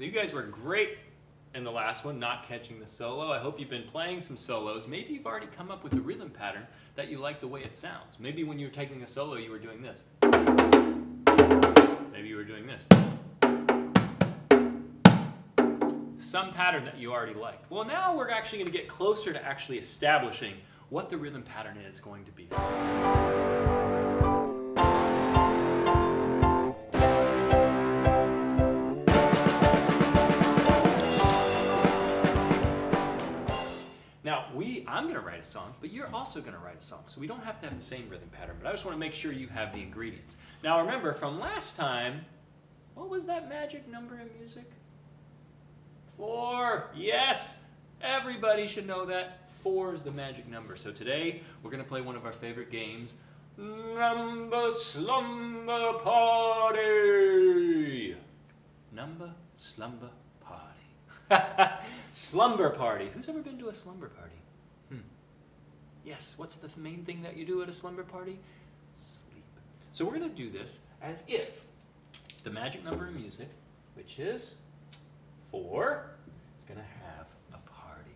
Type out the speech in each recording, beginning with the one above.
you guys were great in the last one, not catching the solo. I hope you've been playing some solos. Maybe you've already come up with a rhythm pattern that you like the way it sounds. Maybe when you were taking a solo, you were doing this. Maybe you were doing this. Some pattern that you already like. Well, now we're actually going to get closer to actually establishing what the rhythm pattern is going to be. Now, I'm going to write a song, but you're also going to write a song. So we don't have to have the same rhythm pattern, but I just want to make sure you have the ingredients. Now, remember from last time, what was that magic number in music? 4. Yes! Everybody should know that. 4 is the magic number. So today, we're going to play one of our favorite games, Number Slumber Party. Number Slumber Party. Slumber party. Who's ever been to a slumber party? Yes, what's the main thing that you do at a slumber party? Sleep. So we're going to do this as if the magic number in music, which is 4, is going to have a party.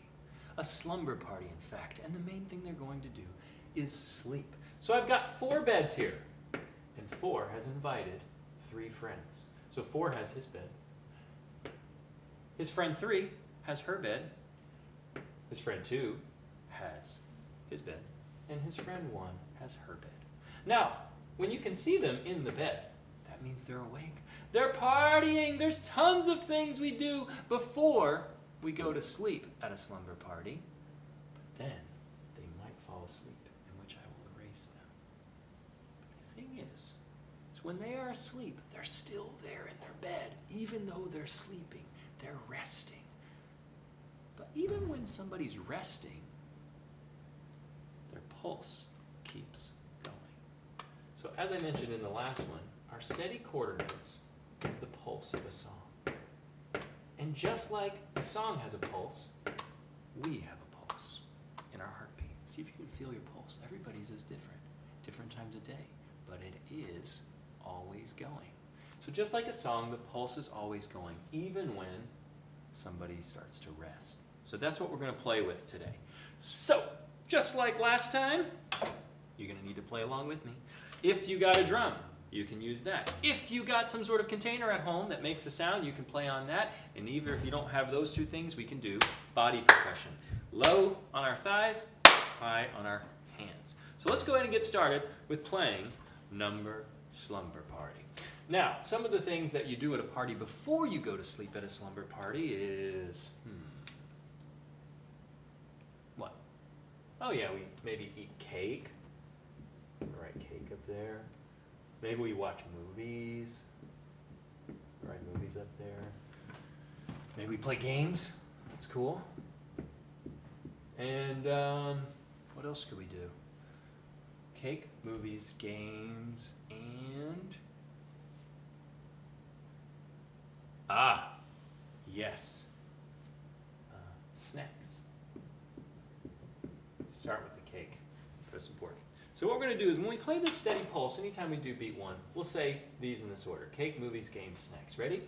A slumber party, in fact. And the main thing they're going to do is sleep. So I've got 4 beds here. And 4 has invited 3 friends. So 4 has his bed. His friend 3 has her bed. His friend 2 has his bed. And his friend 1 has her bed. Now, when you can see them in the bed, that means they're awake. They're partying. There's tons of things we do before we go to sleep at a slumber party. But then they might fall asleep, in which I will erase them. But the thing is when they are asleep, they're still there in their bed, even though they're sleeping. They're resting. But even when somebody's resting, their pulse keeps going. So as I mentioned in the last one, our steady quarter notes is the pulse of a song. And just like a song has a pulse, we have a pulse in our heartbeat. See if you can feel your pulse. Everybody's is different times a day, but it is always going. So just like a song, the pulse is always going, even when somebody starts to rest. So that's what we're going to play with today. So, just like last time, you're going to need to play along with me. If you got a drum, you can use that. If you got some sort of container at home that makes a sound, you can play on that. And even if you don't have those 2 things, we can do body percussion. Low on our thighs, high on our hands. So let's go ahead and get started with playing Number Slumber Party. Now, some of the things that you do at a party before you go to sleep at a slumber party is, what? Oh yeah, we maybe eat cake. Write cake up there. Maybe we watch movies. Write movies up there. Maybe we play games. That's cool. And what else could we do? Cake, movies, games, and... yes. Snacks. Start with the cake. That's important. So what we're going to do is when we play this steady pulse, anytime we do beat 1, we'll say these in this order. Cake, movies, games, snacks. Ready?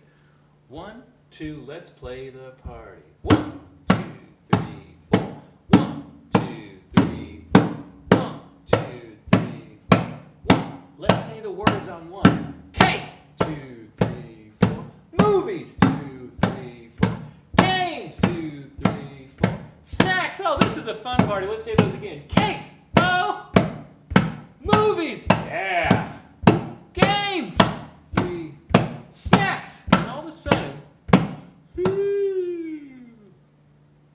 1, 2, let's play the party. 1, 2, 3, 4. 1, 2, 3, 4. 1, 2, 3, 4. 1. Let's say the words on 1. Cake! 2, 3, 4. Movies! 2, 3, 4. Games! 2, 3, 4. Snacks! Oh, this is a fun party. Let's say those again. Cake! Oh! Movies! Yeah! Games! 3. Snacks! And all of a sudden,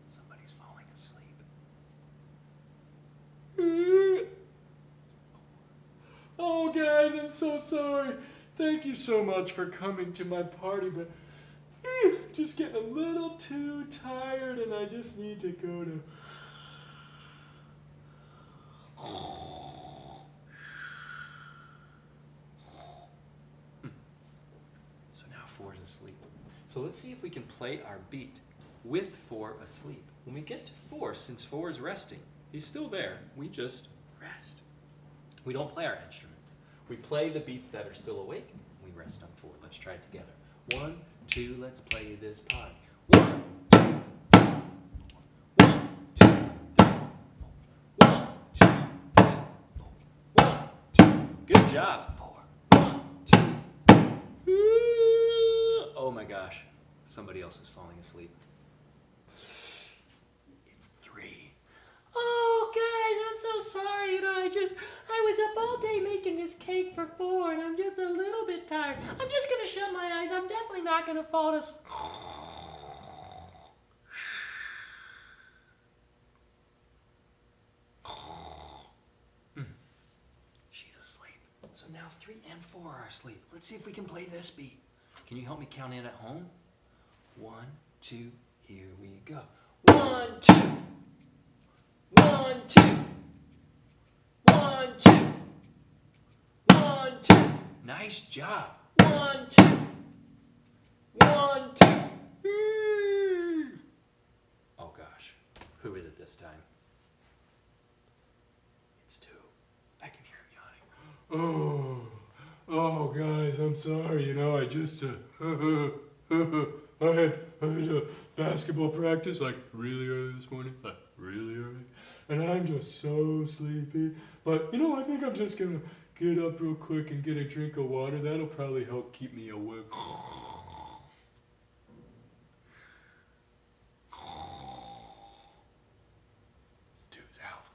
somebody's falling asleep. Oh, guys, I'm so sorry. Thank you so much for coming to my party, but just getting a little too tired and I just need to go to... So now 4's asleep. So let's see if we can play our beat with 4 asleep. When we get to 4, since 4 is resting, he's still there, we just rest. We don't play our instrument. We play the beats that are still awake, and we rest on 4. Let's try it together. 1, 2, let's play this part. 1, 2, 3, 1, 2, 3, 1, 2, 3, 1, 2. Good job. 1, 2. Oh my gosh, somebody else is falling asleep. It's 3. Oh, guys, I'm so sorry. I was up all day making this cake for 4, and I'm just a little bit tired. I'm just going to shut my eyes. I'm definitely not going to fall asleep. She's asleep. So now 3 and 4 are asleep. Let's see if we can play this beat. Can you help me count in at home? 1, 2, here we go. 1, 2. 1, 2. 1, 2. 1, 2. Nice job. 1, 2. 1, 2. Oh gosh. Who is it this time? It's 2. I can hear him yawning. Oh guys, I'm sorry. I just I had basketball practice like really early this morning, like really early, and I'm just so sleepy. But I think I'm just gonna get up real quick and get a drink of water. That'll probably help keep me awake. Two's out.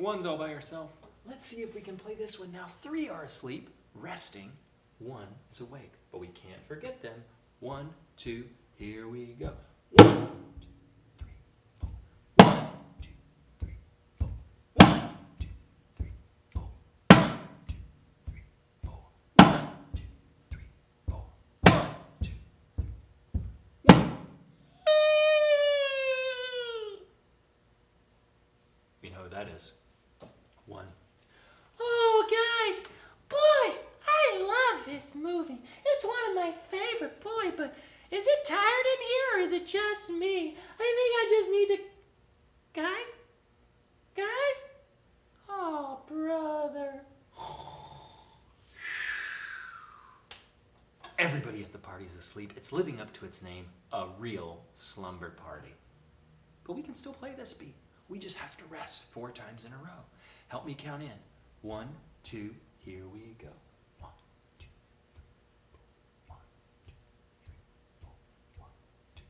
1's all by herself. Let's see if we can play this one now. 3 are asleep, resting. 1 is awake, but we can't forget them. 1, 2, here we go. 1, 2, 3, 4. 1, 2, 3, 4. 1, 2, 3, 4. 1, 2, 3, 4. 1, 2, 3, 4. 1, 2, 3. You know who that is? 1. Oh, guys, boy, I love this movie. It's one of my favorite, boy, but is it tired in here or is it just me? I think I just need to... Guys? Guys? Oh, brother. Everybody at the party's asleep. It's living up to its name, a real slumber party. But we can still play this beat. We just have to rest 4 times in a row. Help me count in. 1, 2, here we go. 1, 2, 3, 4. 1, 2, 3, 4. 1, 2,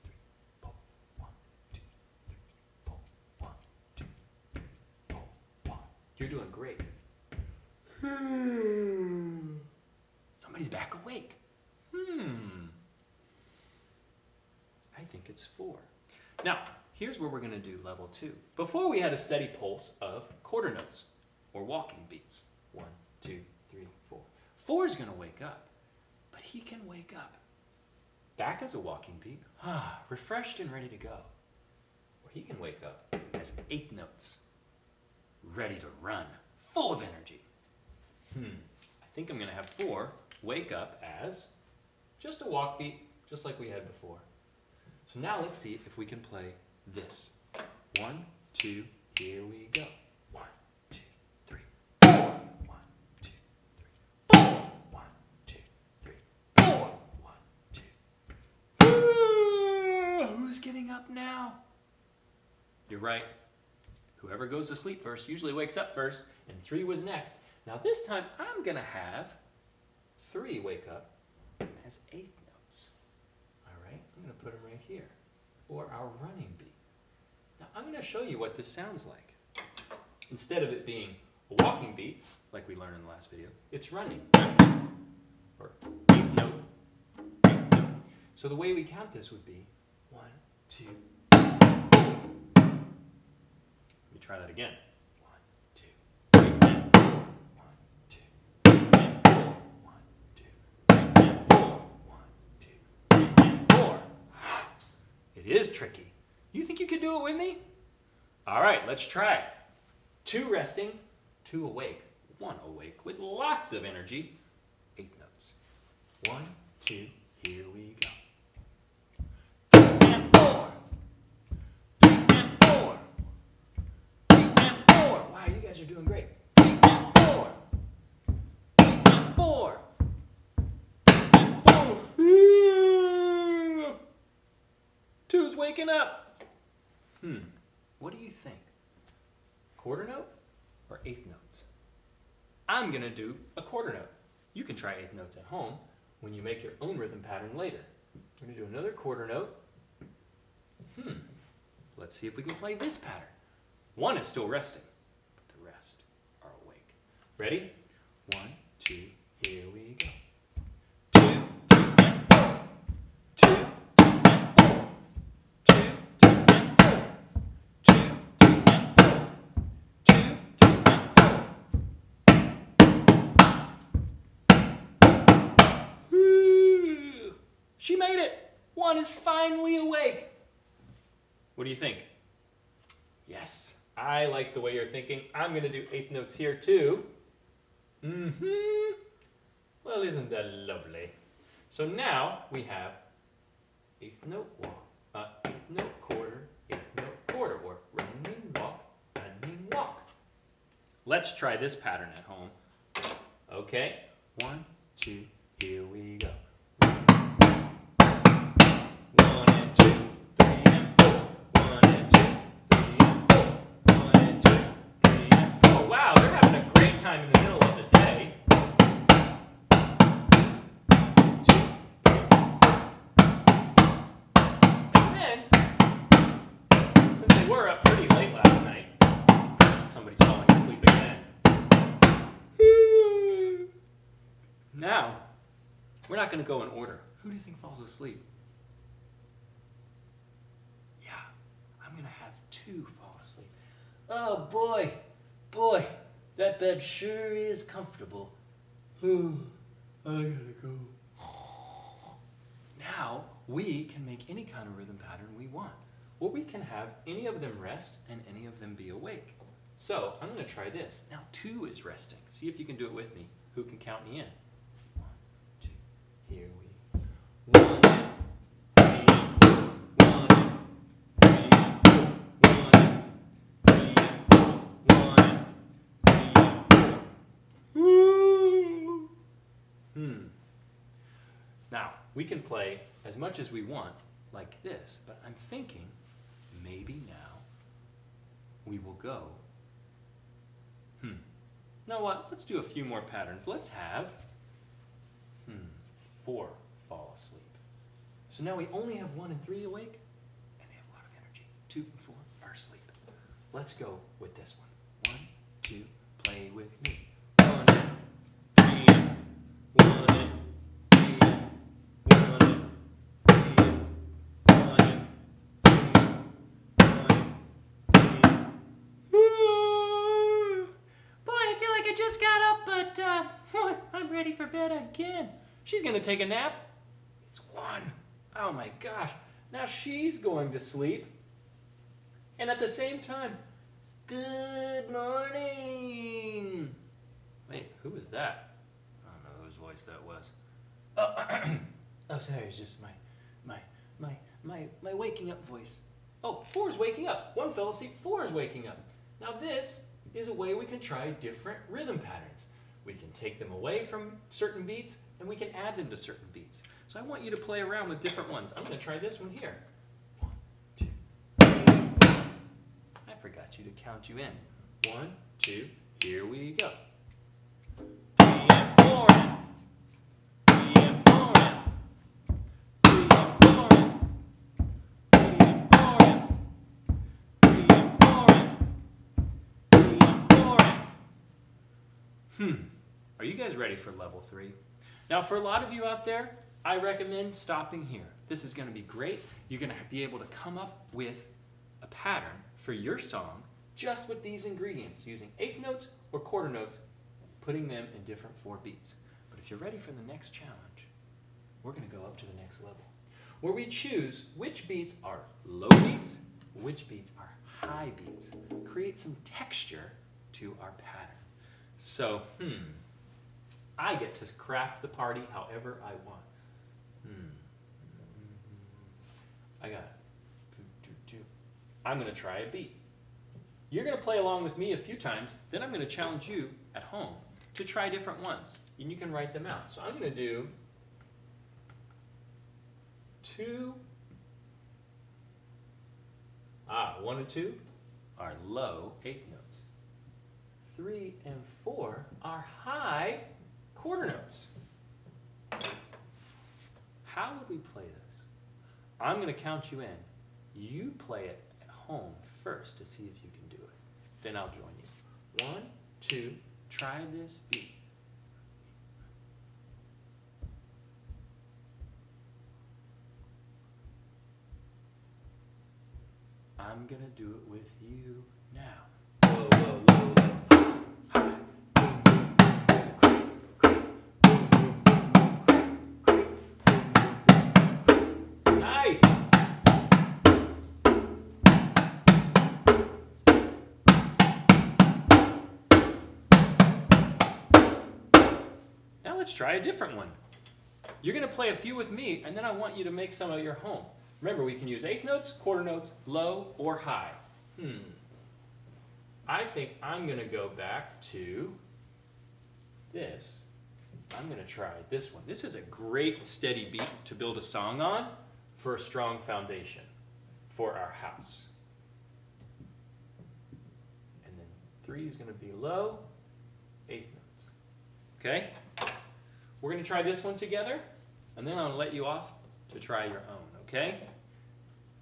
3, 4. 1, 2, 3, 4. 1, 2, 3, 4. 1. You're doing great. Somebody's back awake. I think it's 4. Now, here's where we're going to do level 2. Before we had a steady pulse of quarter notes or walking beats. 1, 2, 3, 4. 4 is going to wake up, but he can wake up back as a walking beat, refreshed and ready to go. Or he can wake up as 8th notes, ready to run, full of energy. I think I'm going to have 4 wake up as just a walk beat, just like we had before. So now let's see if we can play this. 1, 2, here we go. 1, 2, 3, 4. 1, 2, 3, 4. 1, 2, 3, 4. 1, 2, 3. Who's getting up now? You're right. Whoever goes to sleep first usually wakes up first, and 3 was next. Now this time I'm going to have 3 wake up as 8th notes. All right, I'm going to put them right here, or our running beat. Now I'm going to show you what this sounds like. Instead of it being a walking beat, like we learned in the last video, it's running, or 8th note, 8th note. So the way we count this would be 1, 2, 3. Let me try that again. 1, 2, 3, and 4. 1, 2, 3, and 4. 1, 2, 3, and 4. 1, 2, 3, and 4. It is tricky. You think you could do it with me? All right, let's try it. 2 resting, 2 awake, 1 awake with lots of energy. 8th notes. 1, 2, here we go. 3 and 4. 3 and 4. 3 and 4. Wow, you guys are doing great. 3 and 4. 3 and 4. 3 and 4. waking up. What do you think? Quarter note or eighth notes? I'm gonna do a quarter note. You can try eighth notes at home when you make your own rhythm pattern later. We're gonna do another quarter note. Let's see if we can play this pattern. One is still resting, but the rest are awake. Ready? 1, 2, here we go. 2, 3, and 4. 2, 3, and 4. 2, 3, and 4. 2, 3, and 4. 2, 3, and 4. She made it! One is finally awake. What do you think? Yes, I like the way you're thinking. I'm going to do eighth notes here too. Well, isn't that lovely? So now we have eighth note walk, eighth note quarter, or running walk. Let's try this pattern at home. Okay, 1, 2, here we go. 1 and 2, 3 and 4. 1 and 2, 3 and 4. 1 and 2, 3 and 4. Wow, they're having a great time in the middle of the day. 2, 3, 4. And then, since they were up pretty late last night, somebody's falling asleep again. Now, we're not going to go in order. Who do you think falls asleep? Yeah, I'm going to have 2 fall asleep. Oh boy, that bed sure is comfortable. I gotta go. Now, we can make any kind of rhythm pattern we want. Or we can have any of them rest and any of them be awake. So, I'm going to try this. Now, 2 is resting. See if you can do it with me. Who can count me in? 1, 2, here we go. 1, 3, 1, 3, 1, 3, 1, 3, 4. Now, we can play as much as we want like this, but I'm thinking maybe now we will go. You know what? Let's do a few more patterns. Let's have 4 fall asleep. So now we only have 1 and 3 awake, and they have a lot of energy. 2 and 4 are asleep. Let's go with this one. 1, 2, play with me. 1 and 3 and 1 and 3 and 1 and 3 and 1 and 3 and 1 and 3. Boy, I feel like I just got up, but I'm ready for bed again. She's going to take a nap. It's 1. Oh my gosh. Now she's going to sleep. And at the same time, good morning. Wait, who was that? I don't know whose voice that was. Oh, sorry, it's just my waking up voice. Oh, 4 is waking up. 1 fell asleep, 4 is waking up. Now this is a way we can try different rhythm patterns. We can take them away from certain beats, and we can add them to certain beats. So I want you to play around with different ones. I'm going to try this one here. 1, 2, 3. I forgot you to count you in. 1, 2, here we go. 3 and 4. 3 and 4. 3 and 4. 3 and 4. 3 and 4. 3 and 4. Are you guys ready for level 3? Now, for a lot of you out there, I recommend stopping here. This is going to be great. You're going to be able to come up with a pattern for your song just with these ingredients, using eighth notes or quarter notes, putting them in different 4 beats. But if you're ready for the next challenge, we're going to go up to the next level, where we choose which beats are low beats, which beats are high beats. Create some texture to our pattern. So, I get to craft the party however I want. I got it. I'm going to try a beat. You're going to play along with me a few times, then I'm going to challenge you at home to try different ones, and you can write them out. So I'm going to do 2 1 and 2 are low eighth notes. 3 and 4 are high quarter notes. How would we play this? I'm going to count you in. You play it at home first to see if you can do it. Then I'll join you. 1, 2, try this beat. I'm gonna do it with you now. Low, low, low, low, high, boom, boom, boom, boom, crack, boom, boom, boom, boom, boom, boom. Nice. Now let's try a different one. You're gonna play a few with me, and then I want you to make some of your home. Remember, we can use eighth notes, quarter notes, low, or high. I think I'm going to go back to this. I'm going to try this one. This is a great steady beat to build a song on for a strong foundation for our house. And then 3 is going to be low, eighth notes. Okay? We're going to try this one together, and then I'm going to let you off to try your own. Okay?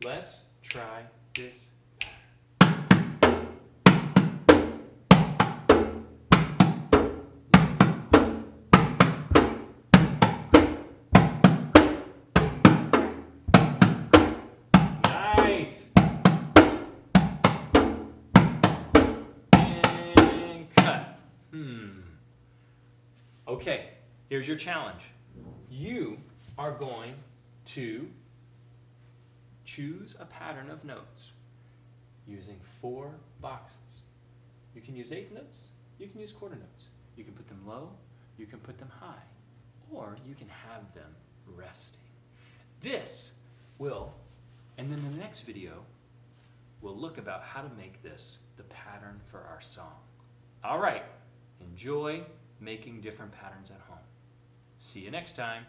Let's try this pattern. Nice. And cut. Okay, here's your challenge. You are going to choose a pattern of notes using 4 boxes. You can use eighth notes, you can use quarter notes. You can put them low, you can put them high, or you can have them resting. This will, and then the next video, we'll look about how to make this the pattern for our song. All right, enjoy making different patterns at home. See you next time.